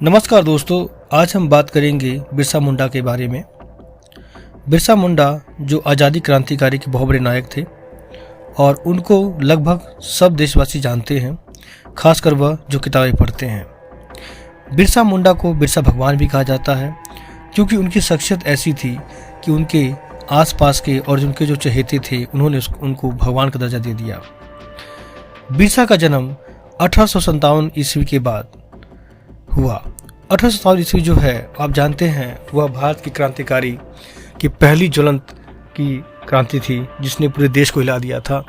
नमस्कार दोस्तों, आज हम बात करेंगे बिरसा मुंडा के बारे में। बिरसा मुंडा जो आज़ादी क्रांतिकारी के बहुत बड़े नायक थे और उनको लगभग सब देशवासी जानते हैं, खासकर वह जो किताबें पढ़ते हैं। बिरसा मुंडा को बिरसा भगवान भी कहा जाता है क्योंकि उनकी शख्सियत ऐसी थी कि उनके आसपास के और उनके जो चहेते थे उन्होंने उनको भगवान का दर्जा दे दिया। बिरसा का जन्म 1857 ईस्वी के बाद हुआ। 1857 ईस्वी जो है आप जानते हैं वह भारत की क्रांतिकारी की पहली ज्वलंत की क्रांति थी जिसने पूरे देश को हिला दिया था।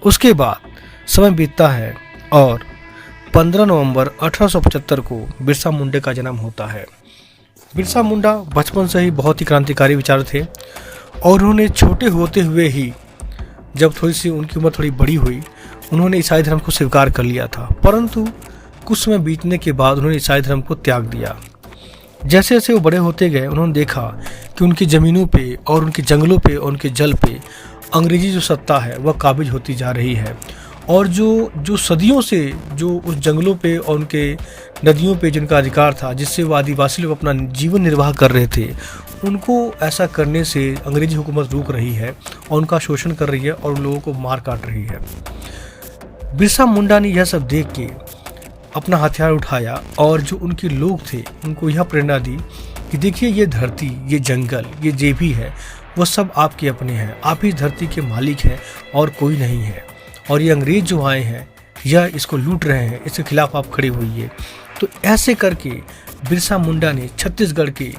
उसके बाद समय बीतता है और 15 नवंबर 1875 को बिरसा मुंडे का जन्म होता है। बिरसा मुंडा बचपन से ही बहुत ही क्रांतिकारी विचार थे और उन्होंने छोटे होते हुए ही जब थोड़ी सी उनकी उम्र थोड़ी बड़ी हुई उन्होंने ईसाई धर्म को स्वीकार कर लिया था, परंतु कुछ समय बीतने के बाद उन्होंने ईसाई धर्म को त्याग दिया। जैसे जैसे वो बड़े होते गए उन्होंने देखा कि उनकी ज़मीनों पे और उनके जंगलों पे और उनके जल पे अंग्रेजी जो सत्ता है वह काबिज होती जा रही है और जो सदियों से जो उस जंगलों पे और उनके नदियों पे जिनका अधिकार था, जिससे वो आदिवासी लोग अपना जीवन निर्वाह कर रहे थे, उनको ऐसा करने से अंग्रेजी हुकूमत रोक रही है और उनका शोषण कर रही है और उन लोगों को मार काट रही है। बिरसा मुंडा ने यह सब देख के अपना हथियार उठाया और जो उनके लोग थे उनको यह प्रेरणा दी कि देखिए ये धरती, ये जंगल, ये जे भी है वो सब आपके अपने हैं, आप ही धरती के मालिक हैं और कोई नहीं है। और ये अंग्रेज जो आए हैं यह इसको लूट रहे हैं, इसके खिलाफ आप खड़े होइए। तो ऐसे करके बिरसा मुंडा ने छत्तीसगढ़ के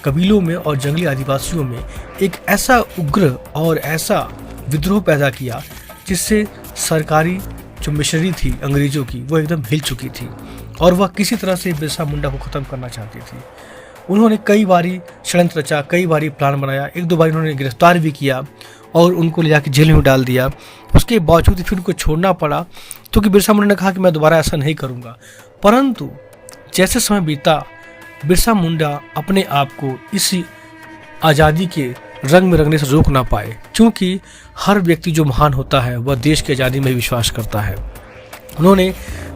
कबीलों में और जंगली आदिवासियों में एक ऐसा उग्र और ऐसा विद्रोह पैदा किया जिससे सरकारी जो मिशनरी थी अंग्रेज़ों की वो एकदम हिल चुकी थी और वह किसी तरह से बिरसा मुंडा को ख़त्म करना चाहती थी। उन्होंने कई बारी षड्यंत्र रचा, कई बारी प्लान बनाया, एक दो बार उन्होंने गिरफ्तार भी किया और उनको ले जाकर जेल में डाल दिया। उसके बावजूद फिर उनको छोड़ना पड़ा क्योंकि बिरसा मुंडा ने कहा कि मैं दोबारा ऐसा नहीं करूँगा। परंतु जैसे समय बीता बिरसा मुंडा अपने आप को इस आज़ादी के रंग में रंगने से रोक ना पाए, क्योंकि हर व्यक्ति जो महान होता है वह देश की आज़ादी में विश्वास करता है। उन्होंने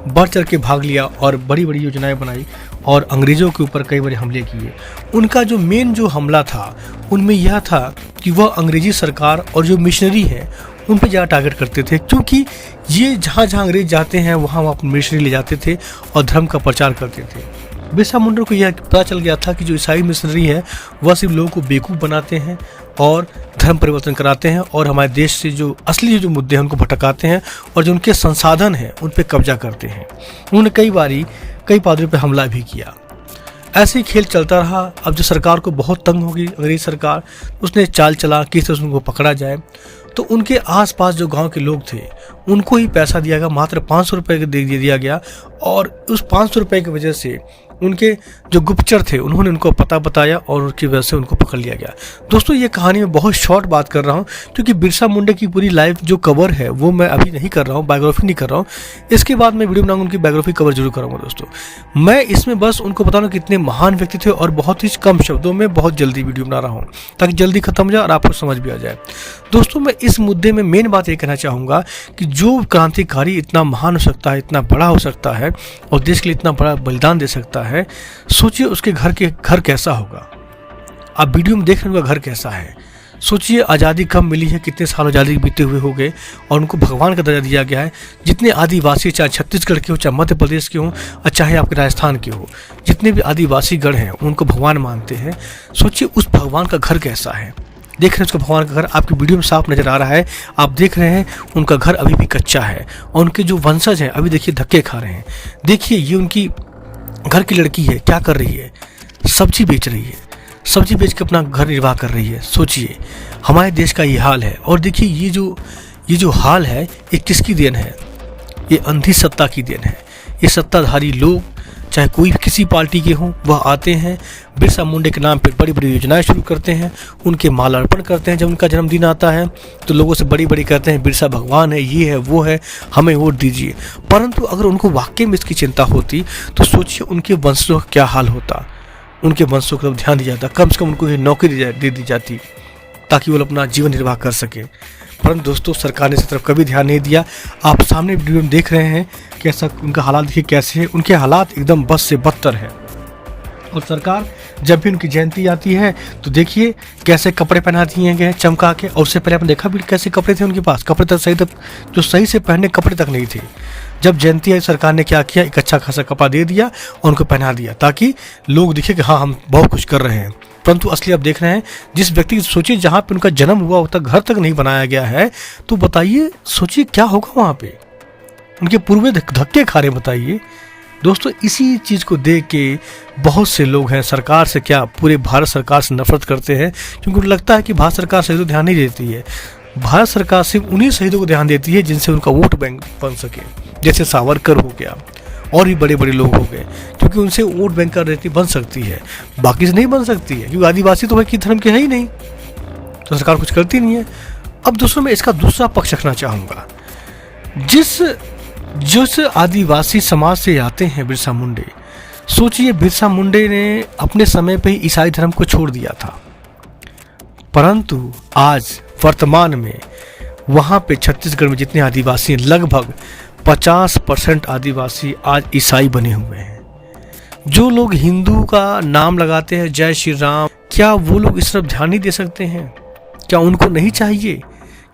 बढ़ चढ़ के भाग लिया और बड़ी बड़ी योजनाएं बनाई और अंग्रेज़ों के ऊपर कई बड़े हमले किए। उनका जो मेन जो हमला था उनमें यह था कि वह अंग्रेजी सरकार और जो मिशनरी है उन पर ज़्यादा टारगेट करते थे, क्योंकि ये जहाँ जहाँ अंग्रेज जाते हैं वहाँ वह अपनी मिशनरी ले जाते थे और धर्म का प्रचार करते थे। बिरसा मुंडा को यह पता चल गया था कि जो ईसाई मिशनरी है वह सिर्फ लोगों को बेवकूफ़ बनाते हैं और धर्म परिवर्तन कराते हैं और हमारे देश से जो असली जो मुद्दे हैं उनको भटकाते हैं और जो उनके संसाधन हैं उन पर कब्जा करते हैं। उन्होंने कई पादरियों पर हमला भी किया। ऐसे ही खेल चलता रहा। अब जो सरकार को बहुत तंग होगी अंग्रेज सरकार, उसने चाल चला किस तरह से उनको पकड़ा जाए। तो उनके आसपास जो गांव के लोग थे उनको ही पैसा दिया गया, मात्र 500 रुपये दे दिया गया और उस 500 रुपये की वजह से उनके जो गुप्तचर थे उन्होंने उनको पता बताया और उसकी वजह से उनको पकड़ लिया गया। दोस्तों ये कहानी में बहुत शॉर्ट बात कर रहा हूँ क्योंकि बिरसा मुंडा की पूरी लाइफ जो कवर है वो मैं अभी नहीं कर रहा हूँ, बायोग्राफी नहीं कर रहा हूँ। इसके बाद मैं वीडियो बनाऊंगा उनकी बायोग्राफी कवर जरूर करूँगा। दोस्तों मैं इसमें बस उनको बताऊँ कितने महान व्यक्ति थे और बहुत ही कम शब्दों में बहुत जल्दी वीडियो बना रहा हूँ ताकि जल्दी खत्म हो जाए और आपको समझ भी आ जाए। दोस्तों मैं इस मुद्दे में मेन बात ये कहना चाहूँगा कि जो क्रांतिकारी इतना महान हो सकता है, इतना बड़ा हो सकता है और देश के लिए इतना बड़ा बलिदान दे सकता है, सोचिए उसके घर कैसा होगा। आप वीडियो में देख रहे हैं उनका घर कैसा है। सोचिए आज़ादी कब मिली है, कितने साल आज़ादी बीते हुए हो गए और उनको भगवान का दर्जा दिया गया है। जितने आदिवासी चाहे छत्तीसगढ़ के हो, चाहे मध्य प्रदेश के हो और चाहे आपके राजस्थान के हो, जितने भी आदिवासी गढ़ हैं उनको भगवान मानते हैं। सोचिए उस भगवान का घर कैसा है। देख रहे हैं उसका भगवान का घर आपकी वीडियो में साफ नज़र आ रहा है। आप देख रहे हैं उनका घर अभी भी कच्चा है और उनके जो वंशज हैं अभी देखिए धक्के खा रहे हैं। देखिए ये उनकी घर की लड़की है, क्या कर रही है, सब्जी बेच रही है, सब्जी बेच के अपना घर निर्वाह कर रही है। सोचिए हमारे देश का ये हाल है। और देखिए ये जो हाल है ये किसकी देन है, ये अंधी सत्ता की देन है। ये सत्ताधारी लोग चाहे कोई भी किसी पार्टी के हों वह आते हैं बिरसा मुंडे के नाम पर बड़ी बड़ी योजनाएं शुरू करते हैं, उनके माल्यार्पण करते हैं। जब उनका जन्मदिन आता है तो लोगों से बड़ी बड़ी कहते हैं बिरसा भगवान है, ये है वो है, हमें वोट दीजिए। परंतु अगर उनको वाकई में इसकी चिंता होती तो सोचिए उनके वंशजों का क्या हाल होता। उनके वंशों को ध्यान दिया जाता, कम से कम उनको नौकरी दे दी जाती ताकि वो अपना जीवन निर्वाह कर सके। परंतु दोस्तों सरकार ने इस तरफ कभी ध्यान नहीं दिया। आप सामने वीडियो में देख रहे हैं कैसा उनका हालात देखिए कैसे है। उनके हालात एकदम बस से बदतर है। और सरकार जब भी उनकी जयंती आती है तो देखिए कैसे कपड़े पहना दिए गए चमका के। और उससे पहले आपने देखा भी कैसे कपड़े थे उनके पास, कपड़े तक जो सही से पहनने कपड़े तक नहीं थे। जब जयंती आई सरकार ने क्या किया, एक अच्छा खासा कपड़ा दे दिया और उनको पहना दिया ताकि लोग दिखे कि हाँ हम बहुत कुछ कर रहे हैं। परंतु असली आप देख रहे हैं जिस व्यक्ति की सोचिए जहाँ पे उनका जन्म हुआ तक घर तक नहीं बनाया गया है, तो बताइए सोचिए क्या होगा वहाँ पे, उनके पूर्वज धक्के खा रहे। बताइए दोस्तों, इसी चीज़ को देख के बहुत से लोग हैं सरकार से क्या पूरे भारत सरकार से नफरत करते हैं, क्योंकि उनको लगता है कि भारत सरकार शहीदों को ध्यान नहीं देती है। भारत सरकार सिर्फ उन्हीं शहीदों को ध्यान देती है जिनसे उनका वोट बैंक बन सके, जैसे सावरकर हो गया और भी बड़े बड़े लोग हो गए, क्योंकि उनसे वोट बैंक का रणनीति बन सकती है, बाकी से नहीं बन सकती है, क्योंकि आदिवासी तो भाई किस धर्म के है ही नहीं, तो सरकार कुछ करती नहीं है। अब दोस्तों मैं इसका दूसरा पक्ष रखना चाहूँगा। जिस आदिवासी समाज से आते हैं बिरसा मुंडे, सोचिए बिरसा मुंडे ने अपने समय पे ही ईसाई धर्म को छोड़ दिया था, परंतु आज वर्तमान में वहाँ पे छत्तीसगढ़ में जितने आदिवासी हैं लगभग 50% आदिवासी आज ईसाई बने हुए हैं। जो लोग हिंदू का नाम लगाते हैं जय श्री राम, क्या वो लोग इस तरफ ध्यान नहीं दे सकते हैं? क्या उनको नहीं चाहिए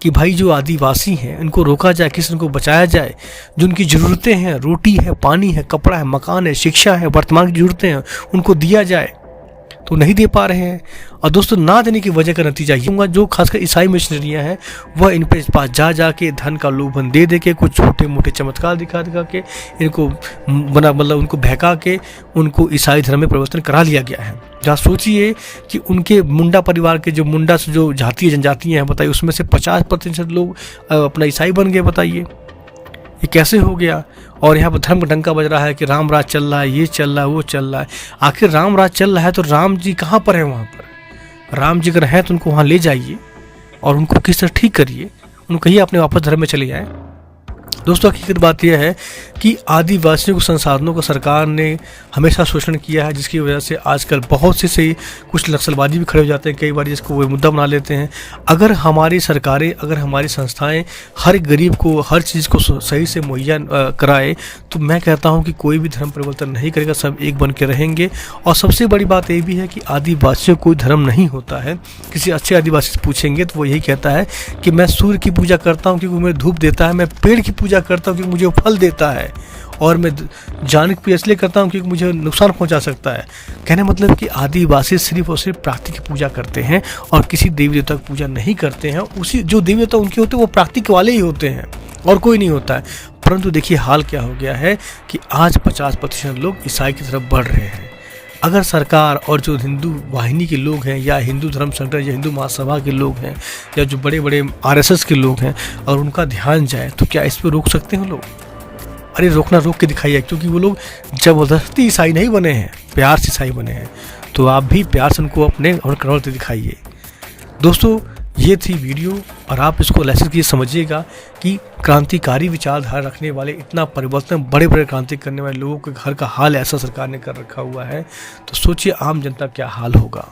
कि भाई जो आदिवासी हैं इनको रोका जाए, किसी को बचाया जाए, जो उनकी ज़रूरतें हैं, रोटी है, पानी है, कपड़ा है, मकान है, शिक्षा है, वर्तमान की ज़रूरतें हैं, उनको दिया जाए, तो नहीं दे पा रहे हैं। और दोस्तों ना देने की वजह का नतीजा ये होगा, जो खासकर ईसाई मिशनरियाँ हैं वह इन पे पास जा के धन का लोभन दे के कुछ छोटे मोटे चमत्कार दिखा के इनको मतलब उनको बहका के उनको ईसाई धर्म में परिवर्तन करा लिया गया है। जहाँ सोचिए कि उनके मुंडा परिवार के जो मुंडा से जो जातीय जनजातियाँ हैं बताइए, उसमें से 50% लोग अपना ईसाई बन गए। बताइए ये कैसे हो गया? और यहाँ पर धर्म का डंका बज रहा है कि राम राज चल रहा है, ये चल रहा है, वो चल रहा है। आखिर राम राज चल रहा है तो राम जी कहाँ पर है? वहाँ पर राम जी अगर हैं तो उनको वहाँ ले जाइए और उनको किस तरह ठीक करिए, उनको कहिए अपने वापस धर्म में चले जाएँ। दोस्तों हकीकत बात यह है कि आदिवासियों के संसाधनों को सरकार ने हमेशा शोषण किया है, जिसकी वजह से आजकल बहुत से कुछ नक्सलवादी भी खड़े हो जाते हैं कई बार, जिसको वो मुद्दा बना लेते हैं। अगर हमारी सरकारें, अगर हमारी संस्थाएं हर गरीब को हर चीज़ को सही से मुहैया कराए, तो मैं कहता हूं कि कोई भी धर्म परिवर्तन नहीं करेगा, सब एक बन के रहेंगे। और सबसे बड़ी बात ये भी है कि आदिवासियों को कोई धर्म नहीं होता है। किसी अच्छे आदिवासी से पूछेंगे तो वो यही कहता है कि मैं सूर्य की पूजा करता हूँ क्योंकि मुझे धूप देता है, मैं पेड़ की पूजा करता हूँ क्योंकि मुझे फल देता है, और मैं जान की इसलिए करता हूँ क्योंकि मुझे नुकसान पहुँचा सकता है। कहने मतलब कि आदिवासी सिर्फ और सिर्फ प्राकृतिक की पूजा करते हैं और किसी देवी देवता की पूजा नहीं करते हैं। उसी जो देवी देवता उनके होते हैं वो प्राकृतिक वाले ही होते हैं और कोई नहीं होता है। परंतु देखिए हाल क्या हो गया है कि आज 50% लोग ईसाई की तरफ बढ़ रहे हैं। अगर सरकार और जो हिंदू वाहिनी के लोग हैं या हिंदू धर्म संगठन या हिंदू महासभा के लोग हैं या जो बड़े बड़े RSS के लोग हैं और उनका ध्यान जाए तो क्या इस पर रोक सकते हैं लोग? अरे रोकना रोक के दिखाइए, क्योंकि वो लोग ज़बरदस्ती ईसाई नहीं बने हैं, प्यार से ईसाई बने हैं। तो आप भी प्यार से उनको अपने और करोड़ से दिखाइए। दोस्तों ये थी वीडियो और आप इसको लेसन कीजिए, समझिएगा कि क्रांतिकारी विचारधारा रखने वाले, इतना परिवर्तन, बड़े बड़े क्रांति करने वाले लोगों के घर का हाल ऐसा सरकार ने कर रखा हुआ है, तो सोचिए आम जनता क्या हाल होगा।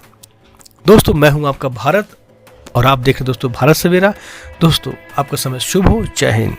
दोस्तों मैं हूं आपका भारत और आप देख रहे दोस्तों भारत सवेरा। दोस्तों आपका समय शुभ हो। जय हिंद।